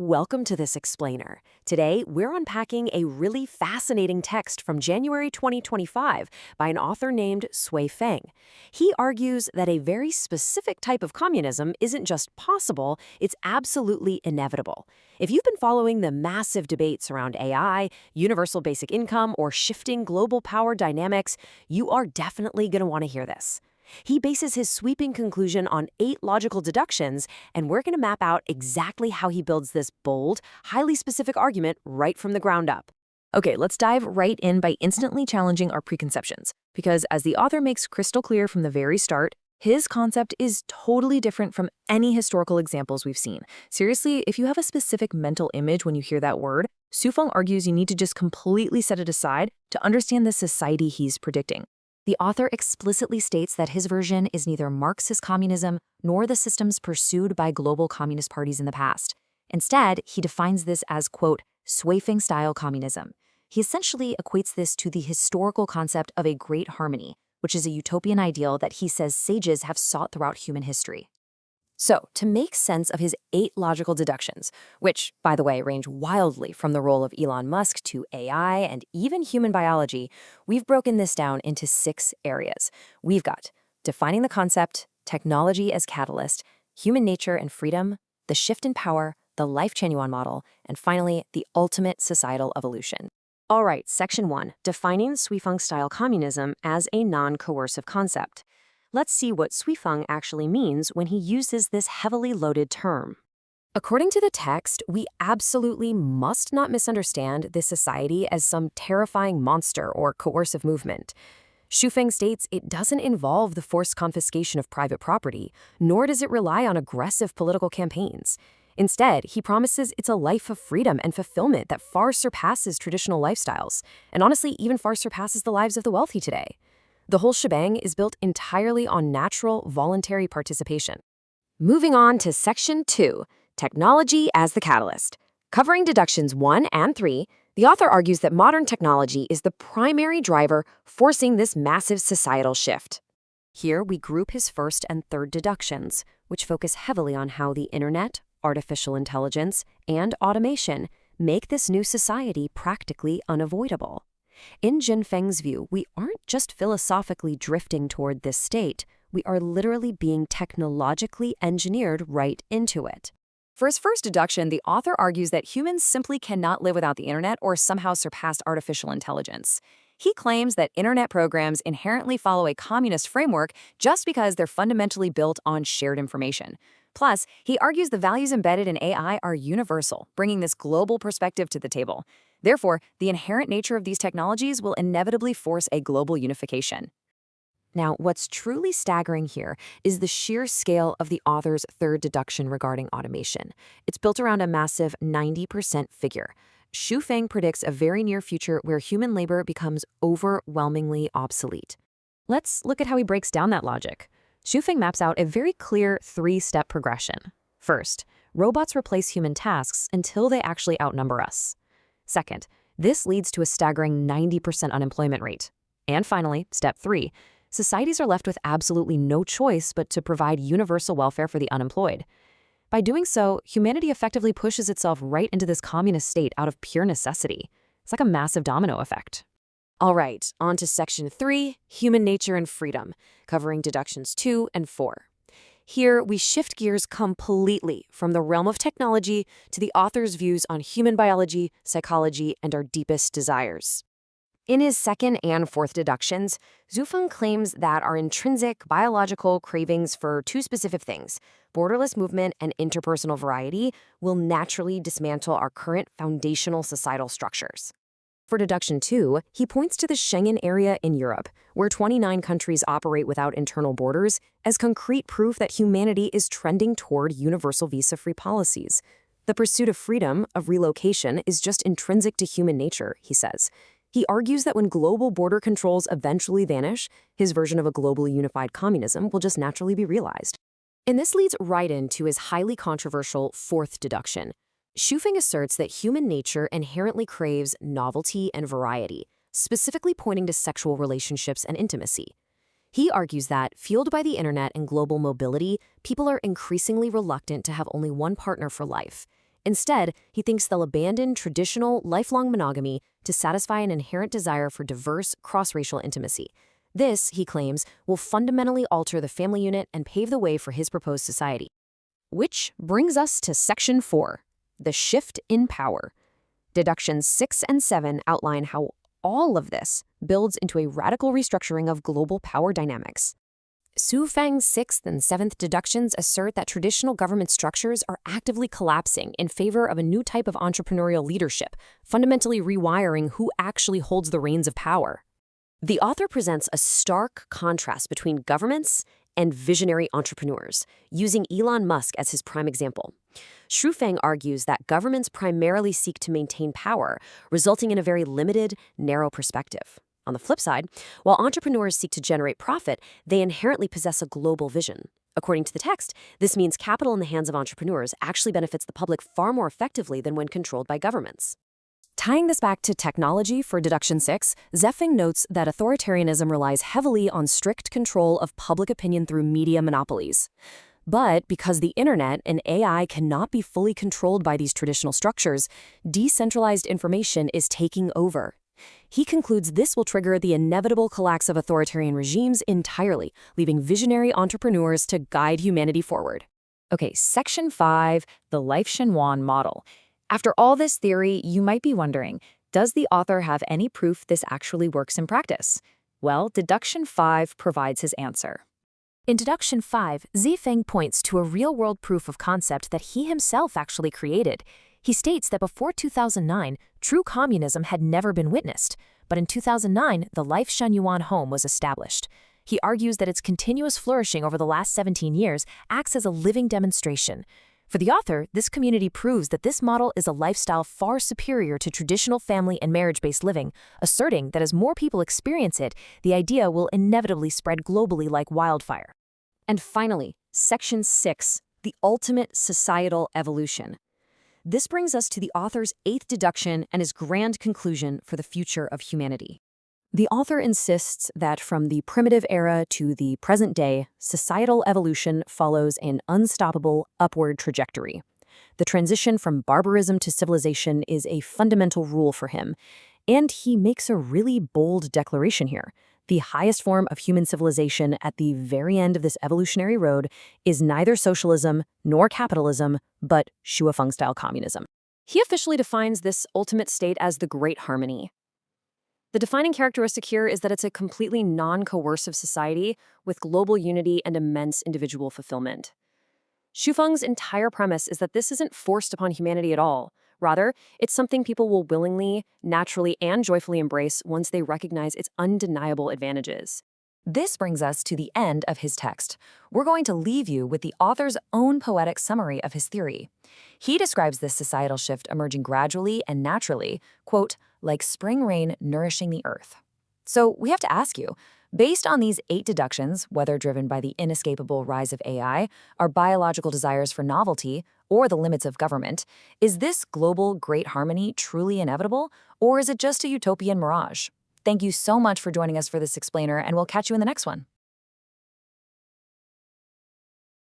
Welcome to this explainer. Today, we're unpacking a really fascinating text from January 2025 by an author named Sui Feng. He argues that a very specific type of communism isn't just possible, it's absolutely inevitable. If you've been following the massive debates around AI, universal basic income, or shifting global power dynamics, you are definitely going to want to hear this. He bases his sweeping conclusion on 8 logical deductions, and we're going to map out exactly how he builds this bold, highly specific argument right from the ground up. Okay, let's dive right in by instantly challenging our preconceptions, because as the author makes crystal clear from the very start, his concept is totally different from any historical examples we've seen. Seriously, if you have a specific mental image when you hear that word, Sui Feng argues you need to just completely set it aside to understand the society he's predicting. The author explicitly states that his version is neither Marxist communism nor the systems pursued by global communist parties in the past. Instead, he defines this as, quote, Sui Feng-style communism. He essentially equates this to the historical concept of a great harmony, which is a utopian ideal that he says sages have sought throughout human history. So, to make sense of his 8 logical deductions, which, by the way, range wildly from the role of Elon Musk to AI and even human biology, we've broken this down into 6 areas. We've got defining the concept, technology as catalyst, human nature and freedom, the shift in power, the life-genuine model, and finally, the ultimate societal evolution. All right, Section 1, defining Sui Feng-style communism as a non-coercive concept. Let's see what Sui Feng actually means when he uses this heavily loaded term. According to the text, we absolutely must not misunderstand this society as some terrifying monster or coercive movement. Sui Feng states it doesn't involve the forced confiscation of private property, nor does it rely on aggressive political campaigns. Instead, he promises it's a life of freedom and fulfillment that far surpasses traditional lifestyles, and honestly even far surpasses the lives of the wealthy today. The whole shebang is built entirely on natural, voluntary participation. Moving on to Section 2, Technology as the Catalyst. Covering deductions 1 and 3, the author argues that modern technology is the primary driver forcing this massive societal shift. Here we group his first and third deductions, which focus heavily on how the internet, artificial intelligence, and automation make this new society practically unavoidable. In Jin Feng's view, we aren't just philosophically drifting toward this state, we are literally being technologically engineered right into it. For his first deduction, the author argues that humans simply cannot live without the internet or somehow surpass artificial intelligence. He claims that internet programs inherently follow a communist framework just because they're fundamentally built on shared information. Plus, he argues the values embedded in AI are universal, bringing this global perspective to the table. Therefore, the inherent nature of these technologies will inevitably force a global unification. Now, what's truly staggering here is the sheer scale of the author's third deduction regarding automation. It's built around a massive 90% figure. Sui Feng predicts a very near future where human labor becomes overwhelmingly obsolete. Let's look at how he breaks down that logic. Sui Feng maps out a very clear 3-step progression. First, robots replace human tasks until they actually outnumber us. Second, this leads to a staggering 90% unemployment rate. And finally, step 3, societies are left with absolutely no choice but to provide universal welfare for the unemployed. By doing so, humanity effectively pushes itself right into this communist state out of pure necessity. It's like a massive domino effect. All right, on to Section 3, Human Nature and Freedom, covering deductions 2 and 4. Here, we shift gears completely from the realm of technology to the author's views on human biology, psychology, and our deepest desires. In his second and fourth deductions, Sui Feng claims that our intrinsic biological cravings for 2 specific things, borderless movement and interpersonal variety, will naturally dismantle our current foundational societal structures. For deduction 2, he points to the Schengen area in Europe, where 29 countries operate without internal borders, as concrete proof that humanity is trending toward universal visa-free policies. The pursuit of freedom, of relocation, is just intrinsic to human nature, he says. He argues that when global border controls eventually vanish, his version of a globally unified communism will just naturally be realized. And this leads right into his highly controversial fourth deduction. Sui Feng asserts that human nature inherently craves novelty and variety, specifically pointing to sexual relationships and intimacy. He argues that, fueled by the internet and global mobility, people are increasingly reluctant to have only one partner for life. Instead, he thinks they'll abandon traditional, lifelong monogamy to satisfy an inherent desire for diverse, cross-racial intimacy. This, he claims, will fundamentally alter the family unit and pave the way for his proposed society. Which brings us to Section 4, the shift in power. Deductions 6 and 7 outline how all of this builds into a radical restructuring of global power dynamics. Su Feng's 6th and 7th deductions assert that traditional government structures are actively collapsing in favor of a new type of entrepreneurial leadership, fundamentally rewiring who actually holds the reins of power. The author presents a stark contrast between governments and visionary entrepreneurs, using Elon Musk as his prime example. Xu Feng argues that governments primarily seek to maintain power, resulting in a very limited, narrow perspective. On the flip side, while entrepreneurs seek to generate profit, they inherently possess a global vision. According to the text, this means capital in the hands of entrepreneurs actually benefits the public far more effectively than when controlled by governments. Tying this back to technology for Deduction 6, Zeffing notes that authoritarianism relies heavily on strict control of public opinion through media monopolies. But because the internet and AI cannot be fully controlled by these traditional structures, decentralized information is taking over. He concludes this will trigger the inevitable collapse of authoritarian regimes entirely, leaving visionary entrepreneurs to guide humanity forward. Okay, Section 5, the Life Shenwan model. After all this theory, you might be wondering, does the author have any proof this actually works in practice? Well, Deduction 5 provides his answer. In Deduction 5, Zifeng points to a real-world proof of concept that he himself actually created. He states that before 2009, true communism had never been witnessed, but in 2009, the Life Shenyuan home was established. He argues that its continuous flourishing over the last 17 years acts as a living demonstration. For the author, this community proves that this model is a lifestyle far superior to traditional family and marriage-based living, asserting that as more people experience it, the idea will inevitably spread globally like wildfire. And finally, Section 6, the ultimate societal evolution. This brings us to the author's 8th deduction and his grand conclusion for the future of humanity. The author insists that from the primitive era to the present day, societal evolution follows an unstoppable upward trajectory. The transition from barbarism to civilization is a fundamental rule for him, and he makes a really bold declaration here. The highest form of human civilization at the very end of this evolutionary road is neither socialism nor capitalism, but Shuafeng-style communism. He officially defines this ultimate state as the Great Harmony. The defining characteristic here is that it's a completely non-coercive society with global unity and immense individual fulfillment. Shufeng's entire premise is that this isn't forced upon humanity at all. Rather, it's something people will willingly, naturally, and joyfully embrace once they recognize its undeniable advantages. This brings us to the end of his text. We're going to leave you with the author's own poetic summary of his theory. He describes this societal shift emerging gradually and naturally, quote, like spring rain nourishing the earth. So we have to ask you, based on these 8 deductions, whether driven by the inescapable rise of AI, our biological desires for novelty, or the limits of government, is this global great harmony truly inevitable, or is it just a utopian mirage? Thank you so much for joining us for this explainer, and we'll catch you in the next one.